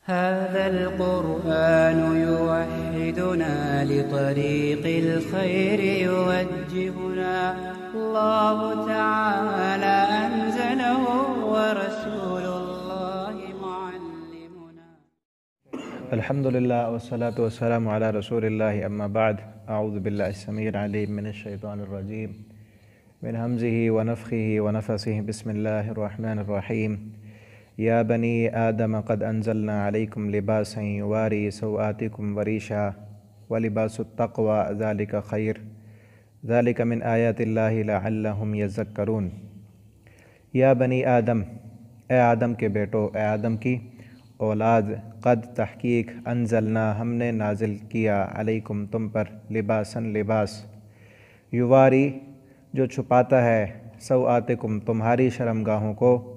هذا القرآن يوحدنا لطريق الخير يوجهنا الله تعالى أنزله ورسول الله معلمنا. الحمد لله والصلاة والسلام على رسول الله أما بعد. أعوذ بالله السميع العليم من الشيطان الرجيم من همزه ونفخه ونفثه. بسم الله الرحمن الرحيم. يا بني آدم قد أنزلنا عليكم لباسا يواري سوآتكم وريشا ولباس التقوى ذلك خير ذلك من آيات الله لعلهم يذكرون. یا بنی آدم، اے آدم کے بیٹو، اے آدم کی اولاد، قد تحقیق انزلنا ہم نے نازل کیا علیکم تم پر لباساً لباس، یواری جو چھپاتا ہے، سوآتکم تمہاری شرمگاہوں کو،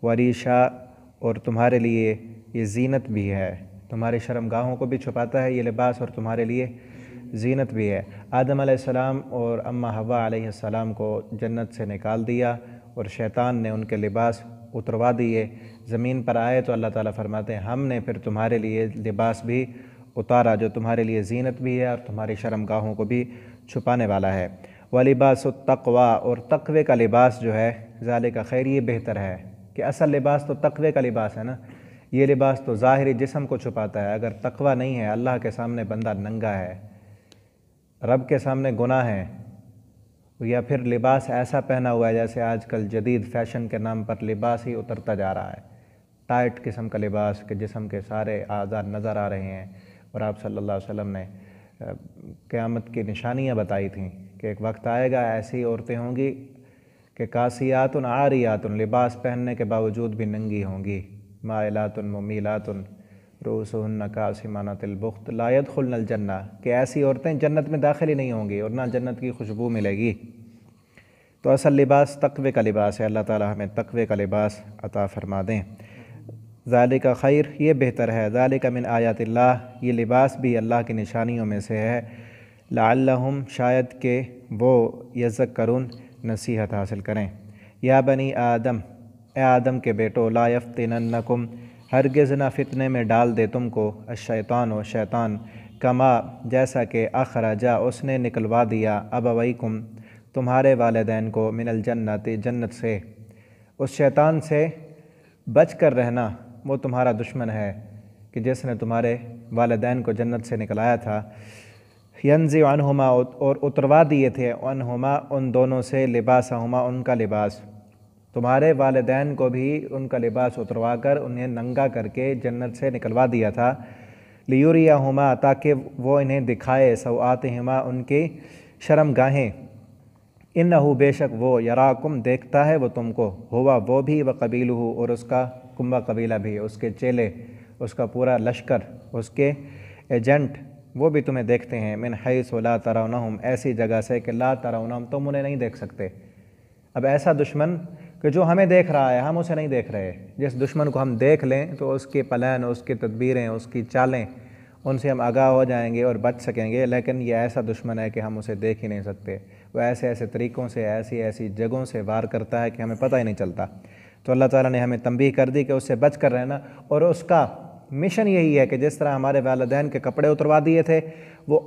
وریشا اور تمہارے لیے یہ زینت بھی ہے، تمہاری شرمگاہوں کو بھی چھپاتا ہے یہ لباس اور تمہارے لیے زینت بھی ہے۔ آدم علیہ السلام اور اماں حوا علیہ السلام کو جنت سے نکال دیا اور شیطان نے ان کے لباس اتروا دیے، زمین پر آئے تو اللہ تعالیٰ فرماتے ہیں ہم نے پھر تمہارے لیے لباس بھی اتارا جو تمہارے لیے زینت بھی ہے اور تمہاری شرمگاہوں کو بھی چھپانے والا ہے۔ وَلِبَاسُ التَّقْوَىٰ اور تقوی کا لباس جو ہے، ذَلِكَ خیر، یہ بہتر ہے کہ اصل لباس تو تقوی کا لباس ہے نا، یہ لباس تو ظاہری جسم کو چھپاتا ہے۔ اگر تقوی نہیں ہے، اللہ کے سامنے بندہ ننگا ہے، رب کے سامنے گناہ ہے، یا پھر لباس ایسا پہنا ہوا ہے جیسے آج کل جدید فیشن کے نام پر لباس ہی اترتا جا رہا ہے، ٹائٹ قسم کا لباس کہ جسم کے سارے اعضاء نظر آ رہے ہیں۔ اور آپ صلی اللہ علیہ وسلم نے قیامت کی نشانیاں بتائی تھیں کہ ایک وقت آئے گا ایسی عورتیں ہوں گی کہ کاسیات عاریات، لباس پہننے کے باوجود بھی ننگی ہوں گی، مائلات ممیلات رؤوسہن کاسمات البخت لا يدخلن الجنہ، کہ ایسی عورتیں جنت میں داخل ہی نہیں ہوں گی اور نہ جنت کی خوشبو ملے گی۔ تو اصل لباس تقوی کا لباس ہے، اللہ تعالی ہمیں تقوی کا لباس عطا فرما دیں۔ ذالک خیر، یہ بہتر ہے، ذالک من آیات اللہ، یہ لباس بھی اللہ کی نشانیوں میں سے ہے، لعلہم، شاید کہ وہ یذکرون، نصیحت حاصل کریں۔ یا بنی آدم، اے آدم کے بیٹو، لا یفتننکم، ہرگز نہ فتنے میں ڈال دے تم کو، الشیطان و شیطان، کما جیسا کہ اخرجا اس نے نکلوا دیا، ابویکم تمہارے والدین کو، من الجنت جنت سے۔ اس شیطان سے بچ کر رہنا، وہ تمہارا دشمن ہے کہ جس نے تمہارے والدین کو جنت سے نکلایا تھا۔ ینزع عنہما، اور اتروا دیے تھے، عنہما ان دونوں سے، لباسہما ان کا لباس، تمہارے والدین کو بھی ان کا لباس اتروا کر انہیں ننگا کر کے جنت سے نکلوا دیا تھا، لیریہما تاکہ وہ انہیں دکھائے، سوآتہما ان کی شرمگاہیں، انہ بے شک وہ، یراکم دیکھتا ہے وہ تم کو، ہوا وہ بھی، وقبیلہ اور اس کا کنبہ قبیلہ بھی، اس کے چیلے، اس کا پورا لشکر، اس کے ایجنٹ، وہ بھی تمہیں دیکھتے ہیں، من حیث لا ترونہم، ایسی جگہ سے کہ لا ترونہم تم انہیں نہیں دیکھ سکتے۔ اب ایسا دشمن کہ جو ہمیں دیکھ رہا ہے ہم اسے نہیں دیکھ رہے، جس دشمن کو ہم دیکھ لیں تو اس کے پلان، اس کی تدبیریں، اس کی چالیں، ان سے ہم آگاہ ہو جائیں گے اور بچ سکیں گے، لیکن یہ ایسا دشمن ہے کہ ہم اسے دیکھ ہی نہیں سکتے، وہ ایسے ایسے طریقوں سے، ایسی ایسی جگہوں سے وار کرتا ہے کہ ہمیں پتہ ہی نہیں چلتا۔ تو اللہ تعالیٰ نے ہمیں تنبیہ کر دی کہ اس سے بچ کر رہنا، اور اس کا مشن یہی ہے کہ جس طرح ہمارے والدین کے کپڑے اتروا دیے تھے، وہ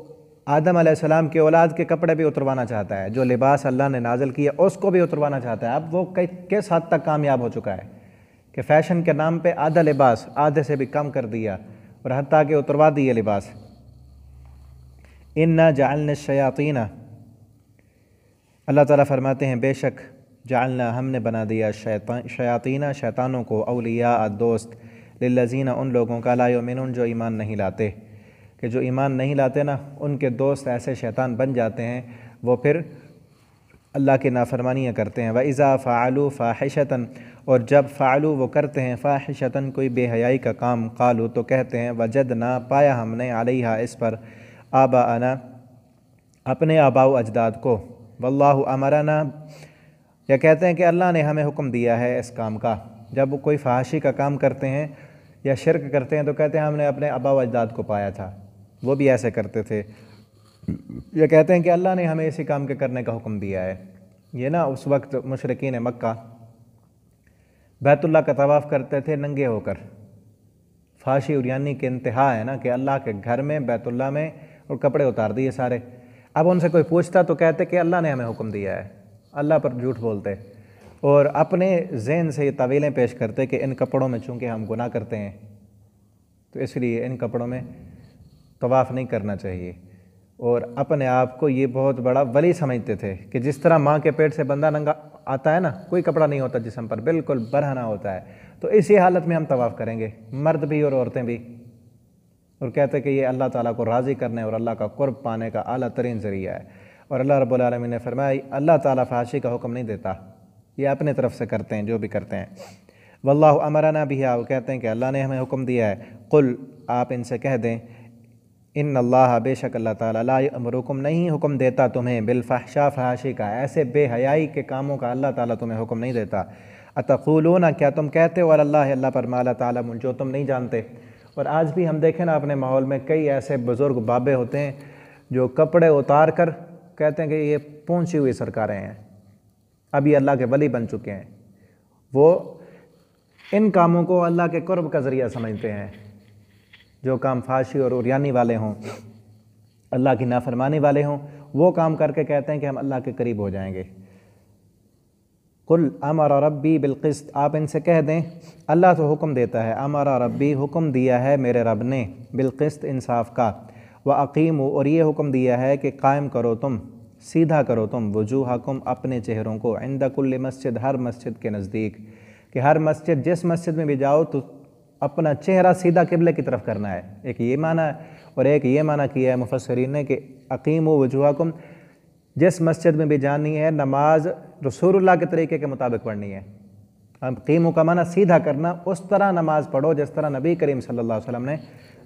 آدم علیہ السلام کی اولاد کے کپڑے بھی اتروانا چاہتا ہے، جو لباس اللہ نے نازل کیا اس کو بھی اتروانا چاہتا ہے۔ اب وہ کس حد تک کامیاب ہو چکا ہے کہ فیشن کے نام پہ آدھا لباس آدھے سے بھی کم کر دیا اور حتیٰ کہ اتروا دیے لباس۔ اِنَّا جَعَلْنَا الشَّيَاطِينَ، اللہ تعالیٰ فرماتے ہیں بے شک جعلنا ہم نے بنا دیا، شیاطین شیطانوں کو، اولیاء دوست، للذین ان لوگوں کا، لا یؤمنون جو ایمان نہیں لاتے، کہ جو ایمان نہیں لاتے نا ان کے دوست ایسے شیطان بن جاتے ہیں، وہ پھر اللہ کی نافرمانیاں کرتے ہیں۔ وَإِذَا فَعَلُوا فَاحِشَةً، اور جب فعلوا وہ کرتے ہیں، فاحشةً کوئی بے حیائی کا کام، قالوا تو کہتے ہیں، وجدنا پایا ہم نے، علیہا اس پر، آباءنا اپنے آباء و اجداد کو، واللہ امرنا، یا کہتے ہیں کہ اللہ نے ہمیں حکم دیا ہے اس کام کا۔ جب وہ کوئی فحاشی کا کام کرتے ہیں یا شرک کرتے ہیں تو کہتے ہیں ہم نے اپنے آباء و اجداد کو پایا تھا، وہ بھی ایسے کرتے تھے، یہ کہتے ہیں کہ اللہ نے ہمیں اسی کام کے کرنے کا حکم دیا ہے۔ یہ نا اس وقت مشرکین مکہ بیت اللہ کا طواف کرتے تھے ننگے ہو کر، فحاشی اور یعنی کہ انتہا ہے نا کہ اللہ کے گھر میں بیت اللہ میں اور کپڑے اتار دیے سارے۔ اب ان سے کوئی پوچھتا تو کہتے کہ اللہ نے ہمیں حکم دیا ہے، اللہ پر جھوٹ بولتے اور اپنے ذہن سے یہ تعویلیں پیش کرتے کہ ان کپڑوں میں چونکہ ہم گناہ کرتے ہیں تو اس لیے ان کپڑوں میں طواف نہیں کرنا چاہیے، اور اپنے آپ کو یہ بہت بڑا ولی سمجھتے تھے کہ جس طرح ماں کے پیٹ سے بندہ ننگا آتا ہے نا، کوئی کپڑا نہیں ہوتا جسم پر، بالکل برہنہ ہوتا ہے، تو اسی حالت میں ہم طواف کریں گے، مرد بھی اور عورتیں بھی، اور کہتے ہیں کہ یہ اللہ تعالیٰ کو راضی کرنے اور اللہ کا قرب پانے کا اعلیٰ ترین ذریعہ ہے۔ اور اللہ رب العالمین نے فرمایا اللہ تعالیٰ فحاشی کا حکم نہیں دیتا، یہ اپنے طرف سے کرتے ہیں جو بھی کرتے ہیں۔ واللہ امرنا بہا، وہ کہتے ہیں کہ اللہ نے ہمیں حکم دیا ہے۔ قل، آپ ان سے کہہ دیں، ان اللہ، بے شک اللہ تعالیٰ، لا یامرکم، نہیں حکم دیتا تمہیں، بالفحشاء، فحاشی کا، ایسے بے حیائی کے کاموں کا اللہ تعالیٰ تمہیں حکم نہیں دیتا۔ اتقولون، کیا تم کہتے ہو، علی اللہ، اللہ پر، ما لا تعلمون، جو تم نہیں جانتے۔ اور آج بھی ہم دیکھیں نا اپنے ماحول میں کئی ایسے بزرگ بابے ہوتے ہیں جو کپڑے اتار کر کہتے ہیں کہ یہ پہنچی ہوئی سرکاریں ہیں، اب یہ اللہ کے ولی بن چکے ہیں، وہ ان کاموں کو اللہ کے قرب کا ذریعہ سمجھتے ہیں، جو کام فحاشی اور عریانی والے ہوں، اللہ کی نافرمانی والے ہوں، وہ کام کر کے کہتے ہیں کہ ہم اللہ کے قریب ہو جائیں گے۔ قل امر ربی بالقسط، آپ ان سے کہہ دیں اللہ تو حکم دیتا ہے، امر ربی، حکم دیا ہے میرے رب نے، بالقسط، انصاف کا، وَأَقِیمُوا، اور یہ حکم دیا ہے کہ قائم کرو تم، سیدھا کرو تم، وجوہکم، اپنے چہروں کو، عند کل مسجد، ہر مسجد کے نزدیک، کہ ہر مسجد، جس مسجد میں بھی جاؤ تو اپنا چہرہ سیدھا قبلے کی طرف کرنا ہے۔ ایک یہ معنی ہے، اور ایک یہ معنی کیا ہے مفسرین نے کہ اقیموا وجوہکم، جس مسجد میں بھی جانی ہے نماز رسول اللہ کے طریقے کے مطابق پڑھنی ہے۔ اقیموا کا معنی سیدھا کرنا، اس طرح نماز پڑھو جس طرح نبی کریم صلی اللہ علیہ وسلم نے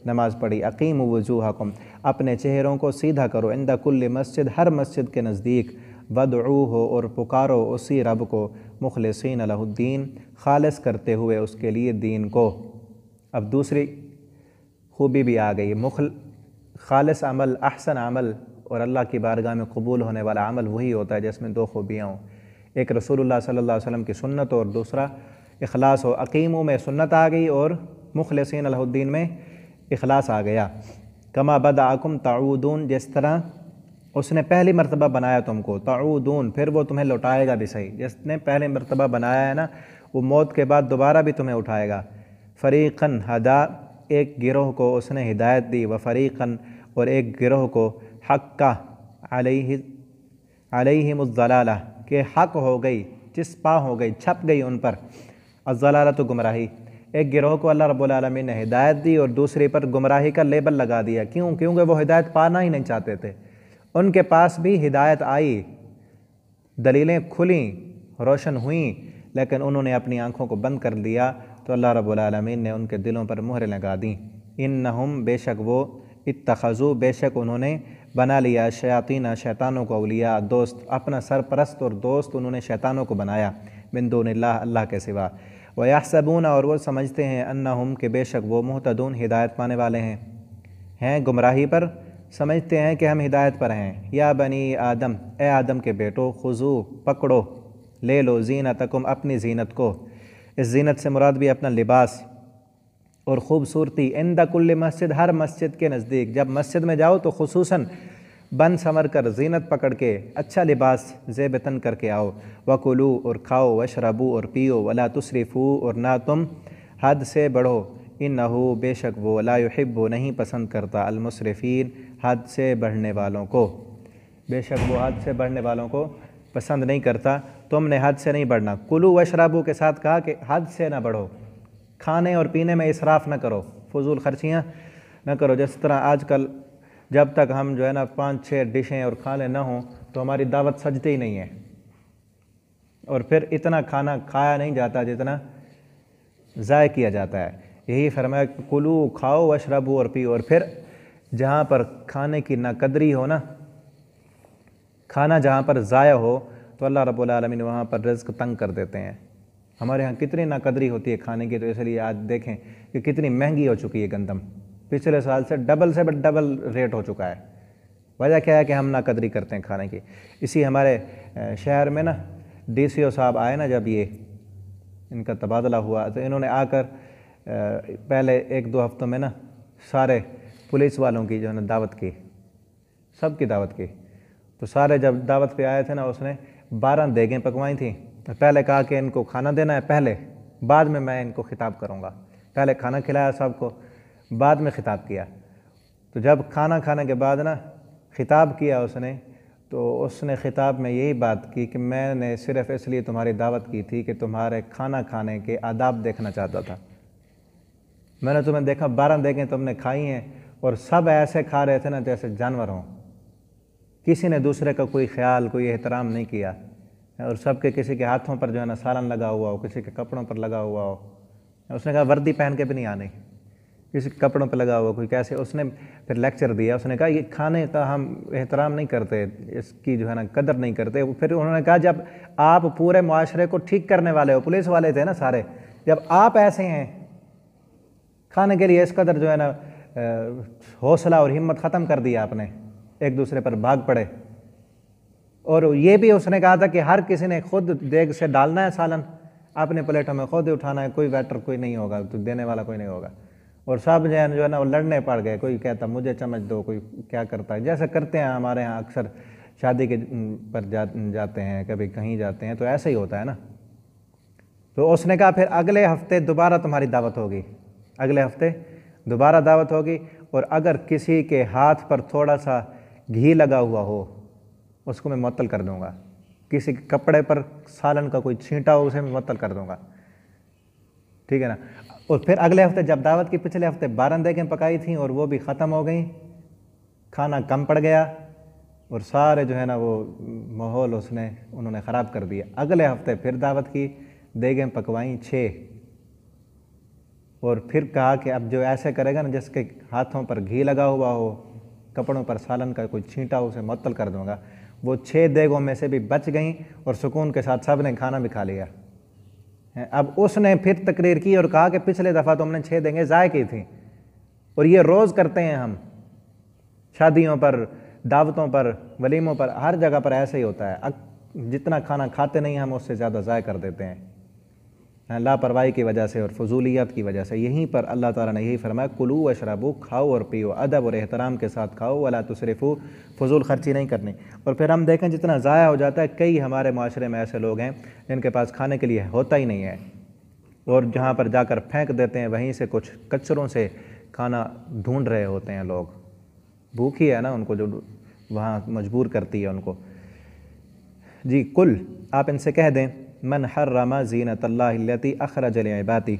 نماز پڑھی۔ اقیموا وجوہکم، اپنے چہروں کو سیدھا کرو، عند کل مسجد، ہر مسجد کے نزدیک، وادعوہ، اور پکارو اسی رب کو، مخلصین لہ الدین، خالص کرتے ہوئے اس کے لیے دین کو۔ اب دوسری خوبی بھی آ گئی، خالص عمل، احسن عمل، اور اللہ کی بارگاہ میں قبول ہونے والا عمل وہی ہوتا ہے جس میں دو خوبیاں ہوں، ایک رسول اللہ صلی اللہ علیہ وسلم کی سنت اور دوسرا اخلاص ہو۔ اقیموا میں سنت آ گئی اور مخلصین لہ الدین میں اخلاص آ گیا۔ کما بدعکم تعودون، جس طرح اس نے پہلی مرتبہ بنایا تم کو، تعودون، پھر وہ تمہیں لوٹائے گا بھی صحیح، جس نے پہلی مرتبہ بنایا ہے نا وہ موت کے بعد دوبارہ بھی تمہیں اٹھائے گا۔ فریقاً ہدا، ایک گروہ کو اس نے ہدایت دی، وفریقاً، اور ایک گروہ کو حق علیہم الضلالہ، کہ حق ہو گئی، چسپاں ہو گئی، چھپ گئی ان پر، الضلالہ تو گمراہی۔ ایک گروہ کو اللہ رب العالمین نے ہدایت دی اور دوسرے پر گمراہی کا لیبل لگا دیا، کیونکہ وہ ہدایت پانا ہی نہیں چاہتے تھے۔ ان کے پاس بھی ہدایت آئی، دلیلیں کھلیں، روشن ہوئیں، لیکن انہوں نے اپنی آنکھوں کو بند کر دیا تو اللہ رب العالمین نے ان کے دلوں پر مہریں لگا دیں۔ انہم، بے شک وہ، اتخذوا، بے شک انہوں نے بنا لیا، شیاطین، شیطانوں کو، اولیاء، دوست، اپنا سرپرست اور دوست انہوں نے شیطانوں کو بنایا، من دون اللہ، اللہ کے سوا۔ وَيَحْسَبُونَ، اور وہ سمجھتے ہیں، انہم، کہ بے شک وہ، مہتدون، ہدایت پانے والے ہیں گمراہی پر، سمجھتے ہیں کہ ہم ہدایت پر ہیں۔ یا بنی آدم، اے آدم کے بیٹو، خذو، پکڑو، لے لو، زینتکم، اپنی زینت کو، اس زینت سے مراد بھی اپنا لباس اور خوبصورتی، عند کل مسجد، ہر مسجد کے نزدیک، جب مسجد میں جاؤ تو خصوصاً بن سمر کر، زینت پکڑ کے، اچھا لباس زیب تن کر کے آؤ۔ وَكُلُوا، اور کھاؤ، وَاشْرَبُوا، اور پیو، وَلَا تُسْرِفُوا، اور نہ تم حد سے بڑھو، اِنَّهُ، بے شک وہ، لَا يُحِبُّ، نہیں پسند کرتا، المسرفین، حد سے بڑھنے والوں کو، بے شک وہ حد سے بڑھنے والوں کو پسند نہیں کرتا۔ تم نے حد سے نہیں بڑھنا۔ کلو وشربو کے ساتھ کہا کہ حد سے نہ بڑھو، کھانے اور پینے میں اسراف نہ کرو، فضول خرچیاں نہ کرو۔ جس طرح آج کل جب تک ہم جو ہے نا 5-6 ڈشیں اور کھانے نہ ہوں تو ہماری دعوت سجتی ہی نہیں ہے، اور پھر اتنا کھانا کھایا نہیں جاتا جتنا ضائع کیا جاتا ہے۔ یہی فرمایا کہ کلو، کھاؤ، وشربو، اور پیو، اور پھر جہاں پر کھانے کی نہ قدری ہو نا، کھانا جہاں پر ضائع ہو تو اللہ رب العالمین وہاں پر رزق تنگ کر دیتے ہیں۔ ہمارے ہاں کتنی ناقدری ہوتی ہے کھانے کی، تو اس لیے آج دیکھیں کہ کتنی مہنگی ہو چکی ہے گندم، پچھلے سال سے ڈبل سے ڈبل ریٹ ہو چکا ہے۔ وجہ کیا ہے کہ ہم ناقدری کرتے ہیں کھانے کی۔ اسی ہمارے شہر میں نا DCO صاحب آئے نا، جب یہ ان کا تبادلہ ہوا تو انہوں نے آ کر پہلے 1-2 ہفتوں میں نا سارے پولیس والوں کی جو ہے نا دعوت کی، سب کی دعوت کی، تو سارے جب دعوت پہ آئے تھے نا اس نے 12 دیگیں پکوائی تھیں۔ پہلے کہا کہ ان کو کھانا دینا ہے پہلے، بعد میں ان کو خطاب کروں گا۔ پہلے کھانا کھلایا سب کو، بعد میں خطاب کیا۔ تو جب کھانا کھانے کے بعد نا خطاب کیا اس نے، تو اس نے خطاب میں یہی بات کی کہ میں نے صرف اس لیے تمہاری دعوت کی تھی کہ تمہارے کھانا کھانے کے آداب دیکھنا چاہتا تھا۔ میں نے تمہیں دیکھا 12 دیگیں تم نے کھائی ہیں اور سب ایسے کھا رہے تھے نا جیسے جانور ہوں، کسی نے دوسرے کا کوئی خیال کوئی احترام نہیں کیا، اور سب کے کسی کے ہاتھوں پر جو ہے نا سالن لگا ہوا ہو، کسی کے کپڑوں پر لگا ہوا ہو۔ اس نے کہا وردی پہن کے بھی نہیں آنی، کسی کے کپڑوں پہ لگا ہوا کوئی کیسے۔ اس نے پھر لیکچر دیا، اس نے کہا یہ کھانے کا ہم احترام نہیں کرتے، اس کی جو ہے نا قدر نہیں کرتے۔ پھر انہوں نے کہا جب آپ پورے معاشرے کو ٹھیک کرنے والے ہو، پولیس والے تھے نا سارے، جب آپ ایسے ہیں کھانے کے لیے اس قدر جو ہے نا حوصلہ اور ہمت ختم کر دیا آپ نے، ایک دوسرے پر بھاگ پڑے۔ اور یہ بھی اس نے کہا تھا کہ ہر کسی نے خود دیگ سے ڈالنا ہے سالن، اپنے پلیٹوں میں خود اٹھانا ہے، کوئی ویٹر کوئی نہیں ہوگا، تو دینے والا کوئی نہیں ہوگا۔ اور سب جو ہے نا وہ لڑنے پڑ گئے، کوئی کہتا مجھے چمچ دو، کوئی کیا کرتا ہے، جیسے کرتے ہیں ہمارے ہاں اکثر شادی کے پر جاتے ہیں، کبھی کہیں جاتے ہیں تو ایسا ہی ہوتا ہے نا۔ تو اس نے کہا پھر اگلے ہفتے دوبارہ تمہاری دعوت ہوگی، اگلے ہفتے دوبارہ دعوت ہوگی، اور اگر کسی کے ہاتھ پر تھوڑا سا گھی لگا ہوا ہو اس کو میں معطل کر دوں گا، کسی کے کپڑے پر سالن کا کوئی چھینٹا ہو اسے میں معطل کر دوں گا، ٹھیک ہے نا۔ اور پھر اگلے ہفتے جب دعوت کی، پچھلے ہفتے 12 دیگیں پکائی تھیں اور وہ بھی ختم ہو گئیں، کھانا کم پڑ گیا، اور سارے جو ہے نا وہ ماحول انہوں نے خراب کر دیا۔ اگلے ہفتے پھر دعوت کی، دیگیں پکوائیں 6، اور پھر کہا کہ اب جو ایسے کرے گا نا جس کے ہاتھوں پر گھی لگا ہوا ہو، کپڑوں پر سالن کا کوئی چھینٹا ہو، اسے معطل کر دوں گا۔ وہ 6 دیگوں میں سے بھی بچ گئیں اور سکون کے ساتھ سب نے کھانا بھی کھا لیا۔ اب اس نے پھر تقریر کی اور کہا کہ پچھلے دفعہ تم نے 6 دیگیں ضائع کی تھیں، اور یہ روز کرتے ہیں ہم، شادیوں پر، دعوتوں پر، ولیموں پر، ہر جگہ پر ایسے ہی ہوتا ہے، جتنا کھانا کھاتے نہیں ہم اس سے زیادہ ضائع کر دیتے ہیں، لاپرواہی کی وجہ سے اور فضولیات کی وجہ سے۔ یہیں پر اللہ تعالیٰ نے یہی فرمایا کلو واشربو، کھاؤ اور پیو، ادب اور احترام کے ساتھ کھاؤ، ولا تسرفو، فضول خرچی نہیں کرنی۔ اور پھر ہم دیکھیں جتنا ضائع ہو جاتا ہے، کئی ہمارے معاشرے میں ایسے لوگ ہیں جن کے پاس کھانے کے لیے ہوتا ہی نہیں ہے، اور جہاں پر جا کر پھینک دیتے ہیں، وہیں سے کچھ کچروں سے کھانا ڈھونڈ رہے ہوتے ہیں لوگ، بھوک ہی ہے نا ان کو جو وہاں مجبور کرتی ہے ان کو۔ جی کل، آپ ان سے کہہ دیں من حرم زینت اللہ التی اخرج لعبادی،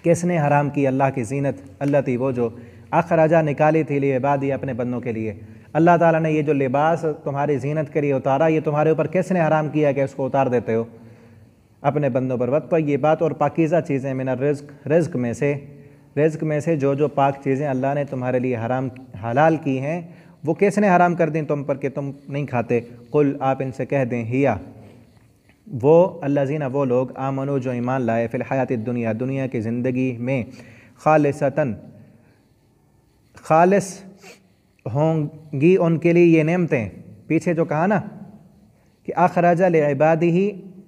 کس نے حرام کی اللہ کی زینت، التی وہ جو اخرجا نکالی تھی لعبادی اپنے بندوں کے لیے۔ اللہ تعالیٰ نے یہ جو لباس تمہاری زینت کے لیے اتارا، یہ تمہارے اوپر کس نے حرام کیا کہ اس کو اتار دیتے ہو اپنے بندوں پر؟ والطیبات، اور پاکیزہ چیزیں، من الرزق، رزق میں سے جو پاک چیزیں اللہ نے تمہارے لیے حلال کی ہیں، وہ کس نے حرام کر دیں تم پر کہ تم نہیں کھاتے؟ قل، آپ ان سے کہہ دیں ہیا وہ الذین، وہ لوگ آمنو جو ایمان لائے، فی الحیات الدنیا، دنیا کی زندگی میں، خالصتاً خالص ہوں گی ان کے لیے یہ نعمتیں، پیچھے جو کہا نا کہ اخرج لعبادہ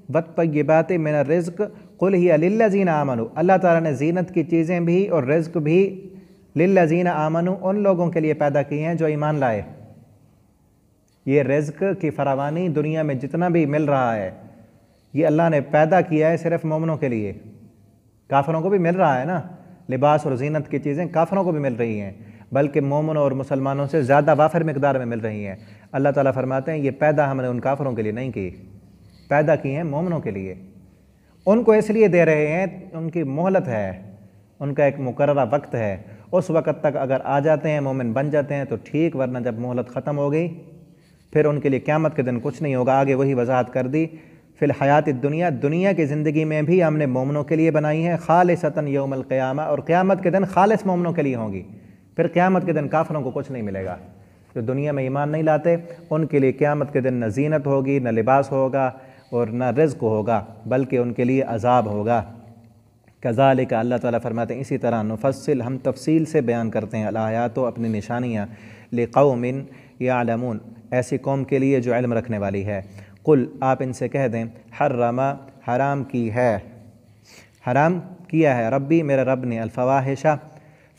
والطیبات من الرزق قل ہی للذین آمنوا، اللہ تعالیٰ نے زینت کی چیزیں بھی اور رزق بھی للذین آمنوا، ان لوگوں کے لیے پیدا کی ہیں جو ایمان لائے۔ یہ رزق کی فراوانی دنیا میں جتنا بھی مل رہا ہے، یہ اللہ نے پیدا کیا ہے صرف مومنوں کے لیے۔ کافروں کو بھی مل رہا ہے نا، لباس اور زینت کی چیزیں کافروں کو بھی مل رہی ہیں، بلکہ مومنوں اور مسلمانوں سے زیادہ وافر مقدار میں مل رہی ہیں۔ اللہ تعالیٰ فرماتے ہیں یہ پیدا ہم نے ان کافروں کے لیے نہیں کی، پیدا کی ہیں مومنوں کے لیے۔ ان کو اس لیے دے رہے ہیں، ان کی مہلت ہے، ان کا ایک مقررہ وقت ہے، اس وقت تک اگر آ جاتے ہیں، مومن بن جاتے ہیں تو ٹھیک، ورنہ جب مہلت ختم ہو گئی پھر ان کے لیے قیامت کے دن کچھ نہیں ہوگا۔ آگے وہی وضاحت کر دی، فی الحیات الدنیا، دنیا کی زندگی میں بھی ہم نے مومنوں کے لیے بنائی ہے، خالصتاً یوم القیامہ، اور قیامت کے دن خالص مومنوں کے لیے ہوں گی۔ پھر قیامت کے دن کافروں کو کچھ نہیں ملے گا، جو دنیا میں ایمان نہیں لاتے ان کے لیے قیامت کے دن نہ زینت ہوگی، نہ لباس ہوگا اور نہ رزق ہوگا، بلکہ ان کے لیے عذاب ہوگا۔ کذالک، اللہ تعالیٰ فرماتے ہیں اسی طرح، نفصل، ہم تفصیل سے بیان کرتے ہیں، الآیات، اپنی نشانیاں، لقوم یعلمون، ایسی قوم کے لیے جو علم رکھنے والی ہے۔ قل، آپ ان سے کہہ دیں حرم، حرام کی ہے، حرام کیا ہے ربی میرے رب نے الفواحشہ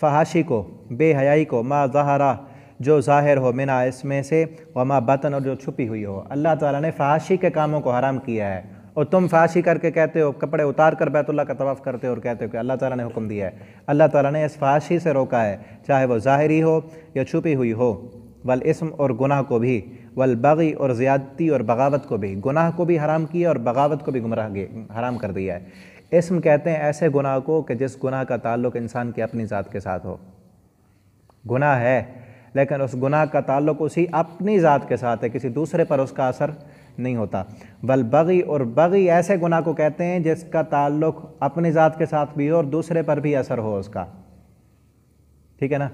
فحاشی کو، بے حیائی کو، ما ظہرا جو ظاہر ہو منا اس میں سے، وما بطن اور جو چھپی ہوئی ہو۔ اللہ تعالیٰ نے فحاشی کے کاموں کو حرام کیا ہے، اور تم فحاشی کر کے کہتے ہو، کپڑے اتار کر بیت اللہ کا طواف کرتے ہو اور کہتے ہو کہ اللہ تعالیٰ نے حکم دیا ہے۔ اللہ تعالیٰ نے اس فحاشی سے روکا ہے، چاہے وہ ظاہری ہو یا چھپی ہوئی ہو، والاسم اور گناہ کو بھی، والبغی اور زیادتی اور بغاوت کو بھی، گناہ کو بھی حرام کیا اور بغاوت کو بھی حرام کر دیا ہے۔ اسم کہتے ہیں ایسے گناہ کو کہ جس گناہ کا تعلق انسان کی اپنی ذات کے ساتھ ہو۔ گناہ ہے لیکن اس گناہ کا تعلق اسی اپنی ذات کے ساتھ ہے، کسی دوسرے پر اس کا اثر نہیں ہوتا۔ والبغی اور بغی ایسے گناہ کو کہتے ہیں جس کا تعلق اپنی ذات کے ساتھ بھی ہو اور دوسرے پر بھی اثر ہو اس کا، ٹھیک ہے نا؟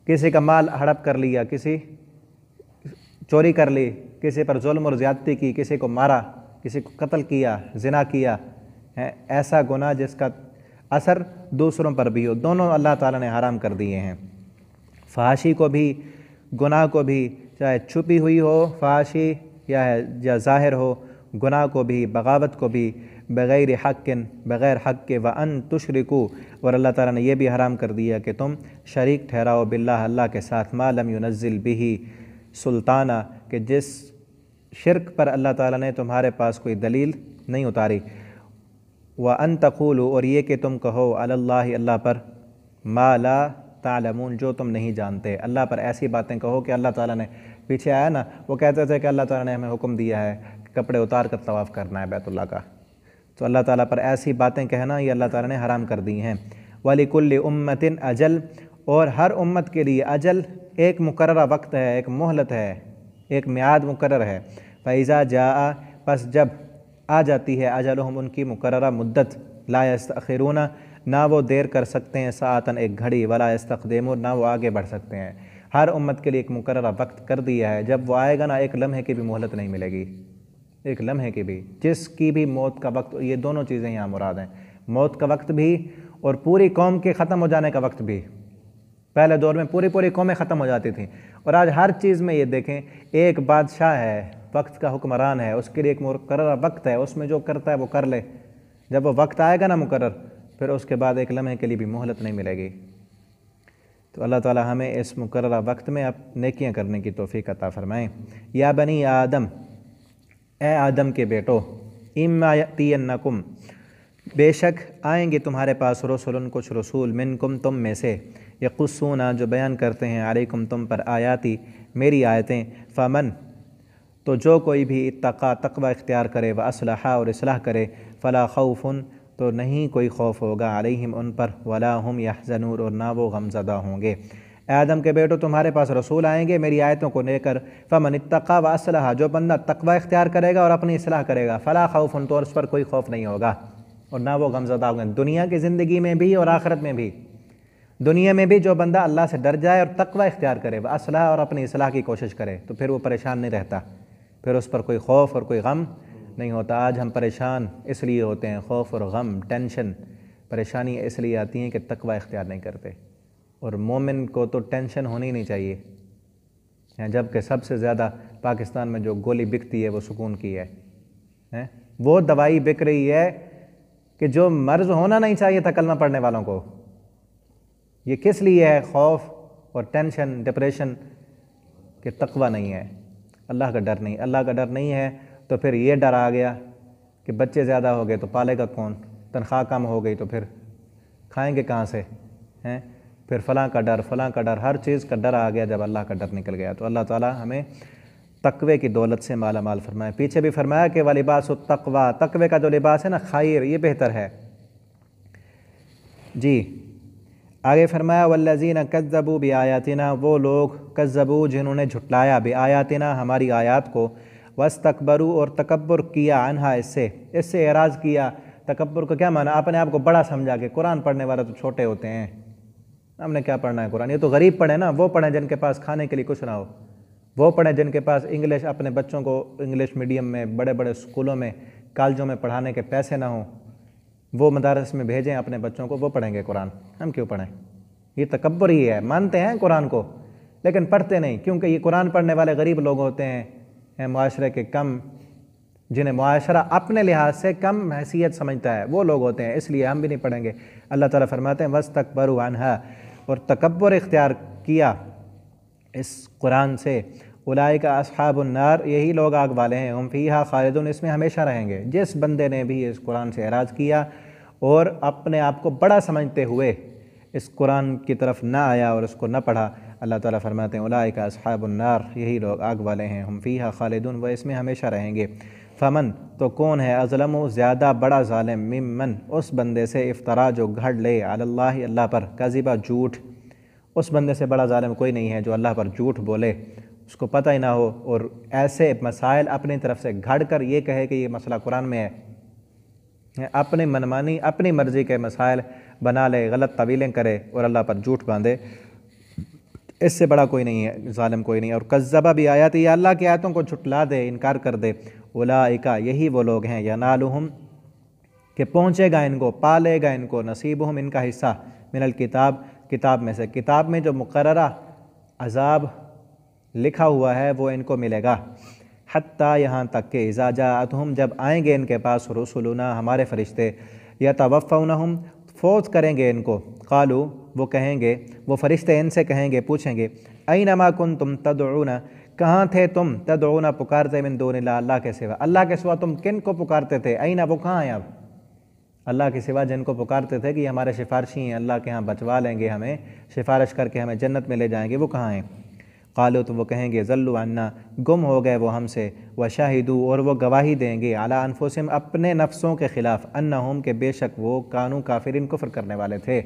کسی کا مال ہڑپ کر لیا، کسی چوری کر لی، کسی پر ظلم اور زیادتی کی، کسی کو مارا، کسی کو قتل کیا، زنا کیا، ایسا گناہ جس کا اثر دوسروں پر بھی ہو، دونوں اللہ تعالیٰ نے حرام کر دیے ہیں۔ فحاشی کو بھی، گناہ کو بھی، چاہے چھپی ہوئی ہو فحاشی یا ظاہر ہو، گناہ کو بھی، بغاوت کو بھی، بغیر حق، بغیر حق کے، وَأَن تُشْرِكُوا اور اللہ تعالیٰ نے یہ بھی حرام کر دیا کہ تم شریک ٹھہراؤ باللہ اللہ کے ساتھ، مَا لَمْ يُنَزِّلْ بِهِ سلطانہ کہ جس شرک پر اللہ تعالیٰ نے تمہارے پاس کوئی دلیل نہیں اتاری، وَأَن تَقُولُوا اور یہ کہ تم کہو عَلَى اللّہ اللہ پر، مَا لَا تعلمون جو تم نہیں جانتے، اللہ پر ایسی باتیں کہو کہ اللہ تعالیٰ نے، پیچھے آیا نا وہ کہتے تھے کہ اللہ تعالیٰ نے ہمیں حکم دیا ہے کہ کپڑے اتار کر طواف کرنا ہے بیت اللہ کا، تو اللہ تعالیٰ پر ایسی باتیں کہنا یہ اللہ تعالیٰ نے حرام کر دی ہیں۔ وَلِكُلِّ أُمَّةٍ اجل اور ہر امت کے لیے اجل ایک مقررہ وقت ہے، ایک مہلت ہے، ایک میعاد مقرر ہے۔ فَإِذَا جَاءَ پس جب آ جاتی ہے اجلہم ان کی مقررہ مدت، لا یستأخرون نہ وہ دیر کر سکتے ہیں، ساعتاً ایک گھڑی، ولا یستقدمون نہ وہ آگے بڑھ سکتے ہیں۔ ہر امت کے لیے ایک مقررہ وقت کر دیا ہے، جب وہ آئے گا نا ایک لمحے کی بھی مہلت نہیں ملے گی، ایک لمحے کی بھی، جس کی بھی موت کا وقت، یہ دونوں چیزیں یہاں مراد ہیں، موت کا وقت بھی اور پوری قوم کے ختم ہو جانے کا وقت بھی۔ پہلے دور میں پوری قومیں ختم ہو جاتی تھیں، اور آج ہر چیز میں یہ دیکھیں ایک بادشاہ ہے، وقت کا حکمران ہے، اس کے لیے ایک مقررہ وقت ہے، اس میں جو کرتا ہے وہ کر لے، جب وہ وقت آئے گا نا مقرر پھر اس کے بعد ایک لمحے کے لیے بھی مہلت نہیں ملے گی۔ تو اللہ تعالیٰ ہمیں اس مقررہ وقت میں اب نیکیاں کرنے کی توفیق عطا فرمائیں۔ یا بنی آدم اے آدم کے بیٹو، اما یأتینکم بے شک آئیں گے تمہارے پاس رسول کچھ رسول، منکم تم میں سے، یقصون جو بیان کرتے ہیں علیکم تم پر آیاتی میری آیتیں، فمن تو جو کوئی بھی اتقا تقوی اختیار کرے، واصلح اور اصلاح کرے، فلا خوف تو نہیں کوئی خوف ہوگا، علیہم ان پر، ولا ہم یحزنون اور نہ وہ غمزدہ ہوں گے۔ اے آدم کے بیٹو تمہارے پاس رسول آئیں گے میری آیتوں کو لے کر، فمن اتقا واصلح جو بندہ تقوی اختیار کرے گا اور اپنی اصلاح کرے گا، فلا خوف تو اس پر کوئی خوف نہیں ہوگا اور نہ وہ غمزدہ ہوں گے، دنیا کی زندگی میں بھی اور آخرت میں بھی۔ دنیا میں بھی جو بندہ اللہ سے ڈر جائے اور تقوی اختیار کرے، واصلح اور اپنی اصلاح کی کوشش کرے، تو پھر وہ پریشان نہیں رہتا، پھر اس پر کوئی خوف اور کوئی غم نہیں ہوتا۔ آج ہم پریشان اس لیے ہوتے ہیں، خوف اور غم، ٹینشن، پریشانی اس لیے آتی ہیں کہ تقوی اختیار نہیں کرتے، اور مومن کو تو ٹینشن ہونی نہیں چاہیے، جبکہ سب سے زیادہ پاکستان میں جو گولی بکتی ہے وہ سکون کی ہے، وہ دوائی بک رہی ہے کہ جو مرض ہونا نہیں چاہیے تھا کلمہ پڑھنے والوں کو۔ یہ کس لیے ہے خوف اور ٹینشن، ڈپریشن؟ کہ تقوی نہیں ہے، اللہ کا ڈر نہیں۔ اللہ کا ڈر نہیں ہے تو پھر یہ ڈر آ گیا کہ بچے زیادہ ہو گئے تو پالے گا کون، تنخواہ کم ہو گئی تو پھر کھائیں گے کہاں سے، پھر فلاں کا ڈر، ہر چیز کا ڈر آ گیا جب اللہ کا ڈر نکل گیا۔ تو اللہ تعالیٰ ہمیں تقوی کی دولت سے مالا مال فرمائے۔ پیچھے بھی فرمایا کہ وَلِبَاسُ التَّقْوَىٰ تقوی کا جو لباس ہے نا، خیر، یہ بہتر ہے۔ جی آگے فرمایا وَالَّذِينَ كَذَّبُوا بِآيَاتِنَا وہ لوگ کذبوا جنہوں نے جھٹلایا بِآيَاتِنَا ہماری آیات کو، وَاسْتَكْبَرُوا اور تکبر کیا عنہا اس سے اعراض کیا۔ تکبر کو کیا معنی؟ اپنے آپ کو بڑا سمجھا کہ قرآن پڑھنے والے تو چھوٹے ہوتے ہیں، ہم نے کیا پڑھنا ہے قرآن، یہ تو غریب پڑھے نا، وہ پڑھیں جن کے پاس کھانے کے لیے کچھ نہ ہو، وہ پڑھیں جن کے پاس انگلش، اپنے بچوں کو انگلش میڈیم میں بڑے بڑے اسکولوں میں کالجوں میں پڑھانے کے پیسے نہ ہوں، وہ مدارس میں بھیجیں اپنے بچوں کو، وہ پڑھیں گے قرآن، ہم کیوں پڑھیں؟ یہ تکبر ہی ہے، مانتے ہیں قرآن کو لیکن پڑھتے نہیں، کیونکہ یہ قرآن پڑھنے والے غریب لوگ ہوتے ہیں، معاشرے کے کم جنہیں معاشرہ اپنے لحاظ سے کم حیثیت سمجھتا ہے وہ لوگ ہوتے ہیں، اس لیے ہم بھی نہیں پڑھیں گے۔ اللہ تعالیٰ فرماتے ہیں وَاسْتَكْبَرُوا عَنْهَا، اور تکبر اختیار کیا اس قرآن سے، اولئک اصحاب النار، یہی لوگ آگ والے ہیں، ہم فیہا خالدون، اس میں ہمیشہ رہیں گے۔ جس بندے نے بھی اس قرآن سے اعراض کیا اور اپنے آپ کو بڑا سمجھتے ہوئے اس قرآن کی طرف نہ آیا اور اس کو نہ پڑھا، اللہ تعالیٰ فرماتے ہیں اولئک اصحاب النار، یہی لوگ آگ والے ہیں، ہم فیہا خالدون، وہ اس میں ہمیشہ رہیں گے۔ فمن، تو کون ہے اظلم، زیادہ بڑا ظالم، ممن، اس بندے سے، افترا، جو گھڑ لے، علی اللہ، اللہ پر، کذبا، جھوٹ، اس بندے سے بڑا ظالم کوئی نہیں ہے جو اللہ پر جھوٹ بولے، اس کو پتہ ہی نہ ہو اور ایسے مسائل اپنی طرف سے گھڑ کر یہ کہے کہ یہ مسئلہ قرآن میں ہے، اپنی منمانی اپنی مرضی کے مسائل بنا لے، غلط تعویلیں کرے اور اللہ پر جھوٹ باندھے، اس سے بڑا کوئی نہیں ہے، ظالم کوئی نہیں ہے۔ اور کذبہ بھی آیات، یہ اللہ کی آیتوں کو جھٹلا دے، انکار کر دے، اولئک، یہی وہ لوگ ہیں، ینالہم، کہ پہنچے گا ان کو، پالے گا ان کو، نصیبہم، ان کا حصہ، من الکتاب، کتاب میں سے، کتاب میں جو مقررہ عذاب لکھا ہوا ہے وہ ان کو ملے گا، حتیٰ، یہاں تک کہ اذا جاءتہم، جب آئیں گے ان کے پاس، رسلنا، ہمارے فرشتے، یتوفونہم، فوت کریں گے ان کو، قالوا، وہ کہیں گے، وہ فرشتے ان سے کہیں گے، پوچھیں گے، اینما کنتم تدعون، کہاں تھے تم، تدعون، پکارتے، من دون اللہ، اللہ کے سوا، اللہ کے سوا تم کن کو پکارتے تھے، اینا، وہ کہاں ہیں اب، اللہ کے سوا جن کو پکارتے تھے کہ یہ ہمارے سفارشی ہیں، اللہ کے ہاں بچوا لیں گے ہمیں، سفارش کر کے ہمیں جنت میں لے جائیں گے، وہ کہاں ہیں، قالوا، تو وہ کہیں گے، ضلوا عنا، گم ہو گئے وہ ہم سے، وشاہدوا، اور وہ گواہی دیں گے، علی انفسہم، اپنے نفسوں کے خلاف، انہم، کہ بے شک وہ، کانوا کافرین، کفر کرنے والے تھے،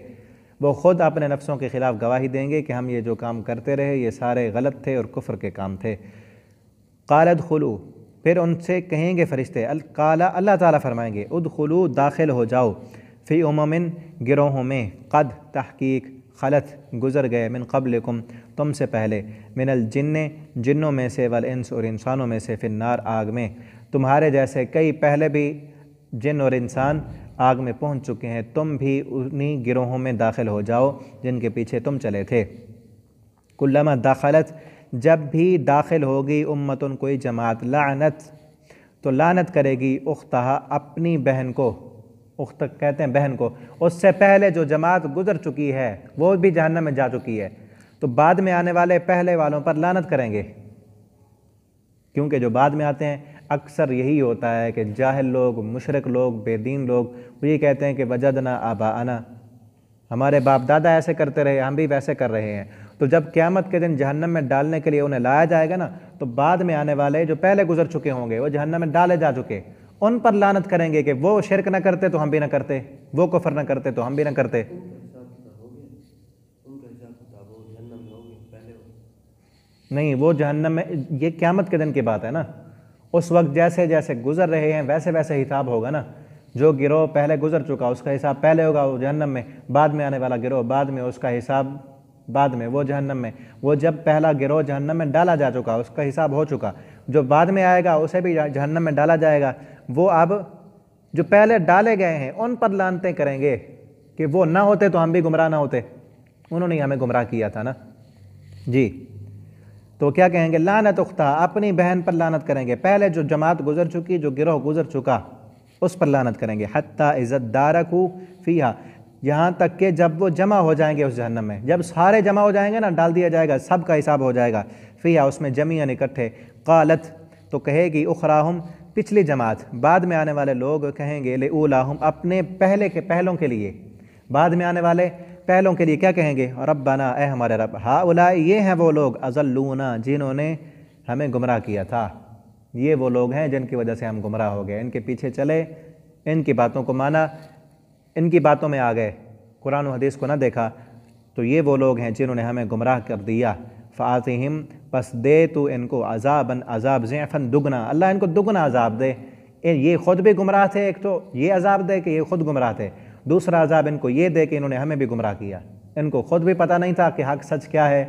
وہ خود اپنے نفسوں کے خلاف گواہی دیں گے کہ ہم یہ جو کام کرتے رہے یہ سارے غلط تھے اور کفر کے کام تھے۔ قال ادخلوا، پھر ان سے کہیں گے فرشتے، قال، اللہ تعالیٰ فرمائیں گے، ادخلوا، داخل ہو جاؤ، فی امم، گروہوں میں، قد، تحقیق، خلت، گزر گئے، من قبلکم، تم سے پہلے، من الجن، جنوں میں سے، والانس، اور انسانوں میں سے، فی النار، آگ میں، تمہارے جیسے کئی پہلے بھی جن اور انسان آگ میں پہنچ چکے ہیں، تم بھی انہی گروہوں میں داخل ہو جاؤ جن کے پیچھے تم چلے تھے۔ کلما دخلت، جب بھی داخل ہوگی، امتن، کوئی جماعت، لعنت، تو لعنت کرے گی، اختہا، اپنی بہن کو، اخت کہتے ہیں بہن کو، اس سے پہلے جو جماعت گزر چکی ہے وہ بھی جہنم میں جا چکی ہے، تو بعد میں آنے والے پہلے والوں پر لعنت کریں گے، کیونکہ جو بعد میں آتے ہیں اکثر یہی ہوتا ہے کہ جاہل لوگ، مشرک لوگ، بے دین لوگ، وہ یہ کہتے ہیں کہ وجدنا آباءنا، ہمارے باپ دادا ایسے کرتے رہے، ہم بھی ویسے کر رہے ہیں، تو جب قیامت کے دن جہنم میں ڈالنے کے لیے انہیں لایا جائے گا نا، تو بعد میں آنے والے جو پہلے گزر چکے ہوں گے، وہ جہنم میں ڈالے جا چکے، ان پر لعنت کریں گے کہ وہ شرک نہ کرتے تو ہم بھی نہ کرتے، وہ کفر نہ کرتے تو ہم بھی نہ کرتے۔ نہیں، وہ جہنم میں، یہ قیامت کے دن کی بات ہے نا، اس وقت جیسے جیسے گزر رہے ہیں ویسے ویسے حساب ہوگا نا، جو گروہ پہلے گزر چکا اس کا حساب پہلے ہوگا وہ جہنم میں، بعد میں آنے والا گروہ بعد میں، اس کا حساب بعد میں، وہ جہنم میں، وہ جب پہلا گروہ جہنم میں ڈالا جا چکا اس کا حساب ہو چکا، جو بعد میں آئے گا اسے بھی جہنم میں ڈالا جائے گا، وہ اب جو پہلے ڈالے گئے ہیں ان پر لعنتیں کریں گے کہ وہ نہ ہوتے تو ہم بھی گمراہ نہ ہوتے، انہوں نے ہمیں گمراہ کیا تھا نا جی، تو کیا کہیں گے، لعنت اختہ، اپنی بہن پر لعنت کریں گے، پہلے جو جماعت گزر چکی، جو گروہ گزر چکا اس پر لعنت کریں گے، حتیٰ اذا ادارکوا فیہا، یہاں تک کہ جب وہ جمع ہو جائیں گے اس جہنم میں، جب سارے جمع ہو جائیں گے نا، ڈال دیا جائے گا، سب کا حساب ہو جائے گا، فیہا، اس میں جمیعاً اکٹھے، قالت، تو کہے گی، اخراہم، پچھلی جماعت، بعد میں آنے والے لوگ کہیں گے، لأولاہم، اپنے پہلوں کے لیے، بعد میں آنے والے پہلوں کے لیے کیا کہیں گے، ربنا، اے ہمارے رب، ہؤلاء، یہ ہیں وہ لوگ، اضلونا، جنہوں نے ہمیں گمراہ کیا تھا، یہ وہ لوگ ہیں جن کی وجہ سے ہم گمراہ ہو گئے، ان کے پیچھے چلے، ان کی باتوں کو مانا، ان کی باتوں میں آ گئے، قرآن و حدیث کو نہ دیکھا، تو یہ وہ لوگ ہیں جنہوں نے ہمیں گمراہ کر دیا، فآتہم، پس دے تو ان کو، عذاباً، عذاب، ضعفاً، دگنا، اللہ ان کو دگنا عذاب دے، یہ خود بھی گمراہ تھے، ایک تو یہ عذاب دے کہ یہ خود گمراہ تھے، دوسرا عذاب ان کو یہ دے کہ انہوں نے ہمیں بھی گمراہ کیا، ان کو خود بھی پتہ نہیں تھا کہ حق سچ کیا ہے،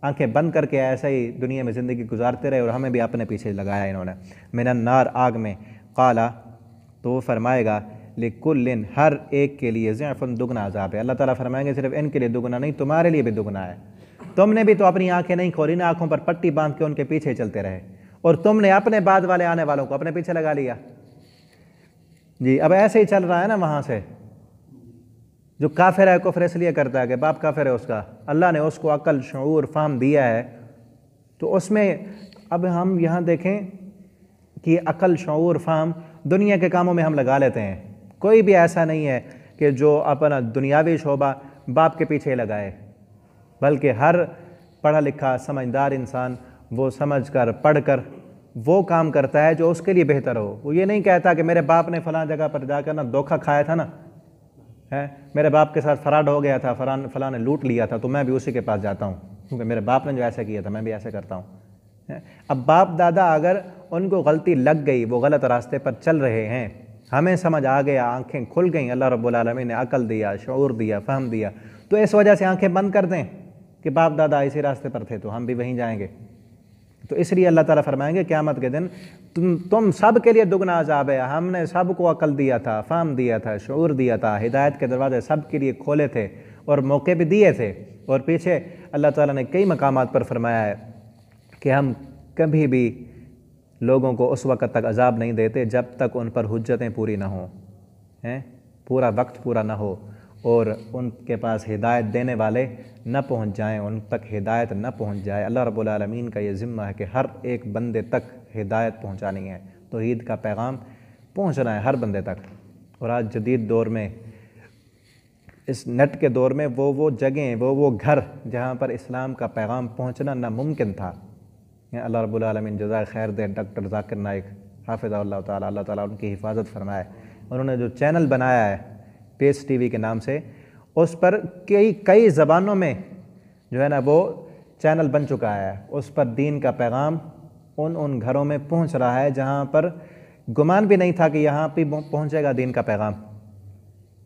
آنکھیں بند کر کے ایسے ہی دنیا میں زندگی گزارتے رہے اور ہمیں بھی اپنے پیچھے لگایا انہوں نے، من النار، آگ میں، قالا، تو وہ فرمائے گا، لکل، ہر ایک کے لیے، ضعفاً، دگنا عذاب ہے، اللہ تعالیٰ فرمائیں گے صرف ان کے لیے دگنا نہیں، تمہارے لیے بھی دگنا ہے، تم نے بھی تو اپنی آنکھیں نہیں کھولی نا، آنکھوں پر پٹی باندھ کے ان کے پیچھے چلتے رہے، اور تم نے اپنے بعد والے آنے والوں کو اپنے پیچھے لگا لیا جی۔ اب ایسے ہی چل رہا ہے نا وہاں سے، جو کافر ہے کفر اس لیے کرتا ہے کہ باپ کافر ہے اس کا، اللہ نے اس کو عقل شعور فہم دیا ہے، تو اس میں اب ہم یہاں دیکھیں کہ عقل شعور فہم دنیا کے کاموں میں ہم لگا لیتے ہیں۔ کوئی بھی ایسا نہیں ہے کہ جو اپنا دنیاوی شعبہ باپ کے پیچھے لگائے، بلکہ ہر پڑھا لکھا سمجھدار انسان وہ سمجھ کر پڑھ کر وہ کام کرتا ہے جو اس کے لیے بہتر ہو۔ وہ یہ نہیں کہتا کہ میرے باپ نے فلاں جگہ پر جا کر نا دھوکہ کھایا تھا نا، میرے باپ کے ساتھ فراڈ ہو گیا تھا، فلاں نے لوٹ لیا تھا، تو میں بھی اسی کے پاس جاتا ہوں کیونکہ میرے باپ نے جو ایسا کیا تھا میں بھی ایسے کرتا ہوں۔ اب باپ دادا اگر ان کو غلطی لگ گئی، وہ غلط راستے پر چل رہے ہیں، ہمیں سمجھ آ گیا، آنکھیں کھل گئیں، اللہ رب العالمین نے عقل دیا، شعور دیا، فہم دیا، تو اس وجہ سے آنکھیں بند کر دیں کہ باپ دادا اسی راستے پر تھے تو ہم بھی وہیں جائیں گے۔ تو اس لیے اللہ تعالیٰ فرمائیں گے قیامت کے دن تم سب کے لیے دگنا عذاب ہے، ہم نے سب کو عقل دیا تھا، فہم دیا تھا، شعور دیا تھا، ہدایت کے دروازے سب کے لیے کھولے تھے اور موقع بھی دیے تھے۔ اور پیچھے اللہ تعالیٰ نے کئی مقامات پر فرمایا ہے کہ ہم کبھی بھی لوگوں کو اس وقت تک عذاب نہیں دیتے جب تک ان پر حجتیں پوری نہ ہوں، پورا وقت پورا نہ ہو اور ان کے پاس ہدایت دینے والے نہ پہنچ جائیں، ان تک ہدایت نہ پہنچ جائے۔ اللہ رب العالمین کا یہ ذمہ ہے کہ ہر ایک بندے تک ہدایت پہنچانی ہے، توحید کا پیغام پہنچنا ہے ہر بندے تک۔ اور آج جدید دور میں، اس نیٹ کے دور میں وہ جگہیں، وہ گھر جہاں پر اسلام کا پیغام پہنچنا ناممکن تھا۔ اللہ رب العالمین جزائے خیر دے ڈاکٹر ذاکر نائک حافظہ اللہ تعالیٰ، اللہ تعالیٰ ان کی حفاظت فرمائے۔ انہوں نے جو چینل بنایا ہے پیس ٹی وی کے نام سے، اس پر کئی زبانوں میں جو ہے نا وہ چینل بن چکا ہے، اس پر دین کا پیغام ان گھروں میں پہنچ رہا ہے جہاں پر گمان بھی نہیں تھا کہ یہاں پہ پہنچے گا دین کا پیغام۔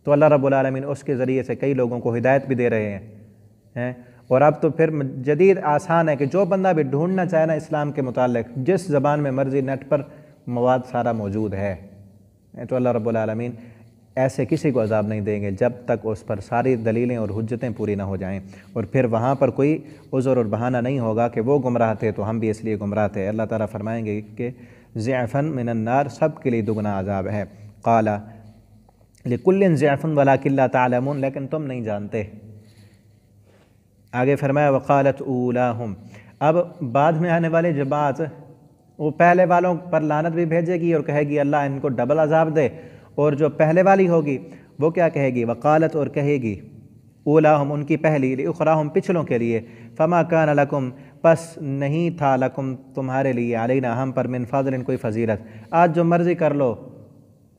تو اللہ رب العالمین اس کے ذریعے سے کئی لوگوں کو ہدایت بھی دے رہے ہیں۔ اور اب تو پھر جدید آسان ہے کہ جو بندہ بھی ڈھونڈنا چاہے نا اسلام کے متعلق جس زبان میں مرضی نیٹ پر مواد سارا موجود ہے۔ تو اللہ رب العالمین ایسے کسی کو عذاب نہیں دیں گے جب تک اس پر ساری دلیلیں اور حجتیں پوری نہ ہو جائیں، اور پھر وہاں پر کوئی عذر اور بہانہ نہیں ہوگا کہ وہ گمراہ تھے تو ہم بھی اس لیے گمراہ تھے۔ اللہ تعالیٰ فرمائیں گے کہ ضعفاً من النار، سب کے لیے دگنا عذاب ہے۔ قال لکل ضعف ولکن لا تعلمون، لیکن تم نہیں جانتے۔ آگے فرمایا وقالت اولاہم، اب بعد میں آنے والے جماعت وہ پہلے والوں پر لعنت بھی بھیجے گی اور کہے گی اللہ ان کو ڈبل عذاب دے، اور جو پہلے والی ہوگی وہ کیا کہے گی؟ وقالت، اور کہے گی اولاہم ان کی پہلی، لاخراہم پچھلوں کے لیے، فما کان لکم پس نہیں تھا لکم تمہارے لیے، علینا ہم پر، من فضل کوئی فضیلت، آج جو مرضی کر لو،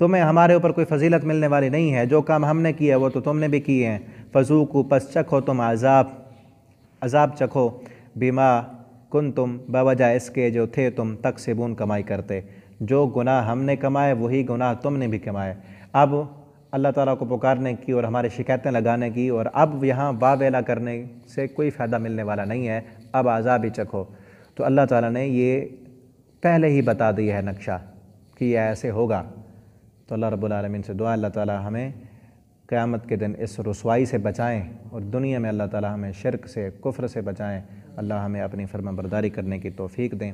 تمہیں ہمارے اوپر کوئی فضیلت ملنے والی نہیں ہے، جو کام ہم نے کیا وہ تو تم نے بھی کیے ہیں، فذوقوا پس چکھو تم عذاب چکھو، بما کنتم بوجہ اس کے جو تھے تم تکسبون کمائی کرتے، جو گناہ ہم نے کمائے وہی گناہ تم نے بھی کمائے۔ اب اللہ تعالیٰ کو پکارنے کی اور ہماری شکایتیں لگانے کی اور اب یہاں واویلا کرنے سے کوئی فائدہ ملنے والا نہیں ہے، اب عذاب ہی چکھو۔ تو اللہ تعالیٰ نے یہ پہلے ہی بتا دیا ہے نقشہ کہ یہ ایسے ہوگا۔ تو اللہ رب العالمین سے دعا اللہ تعالیٰ ہمیں قیامت کے دن اس رسوائی سے بچائیں، اور دنیا میں اللہ تعالیٰ ہمیں شرک سے، کفر سے بچائیں، اللہ ہمیں اپنی فرما برداری کرنے کی توفیق دیں۔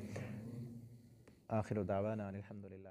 آخر دعوانا الحمدللہ۔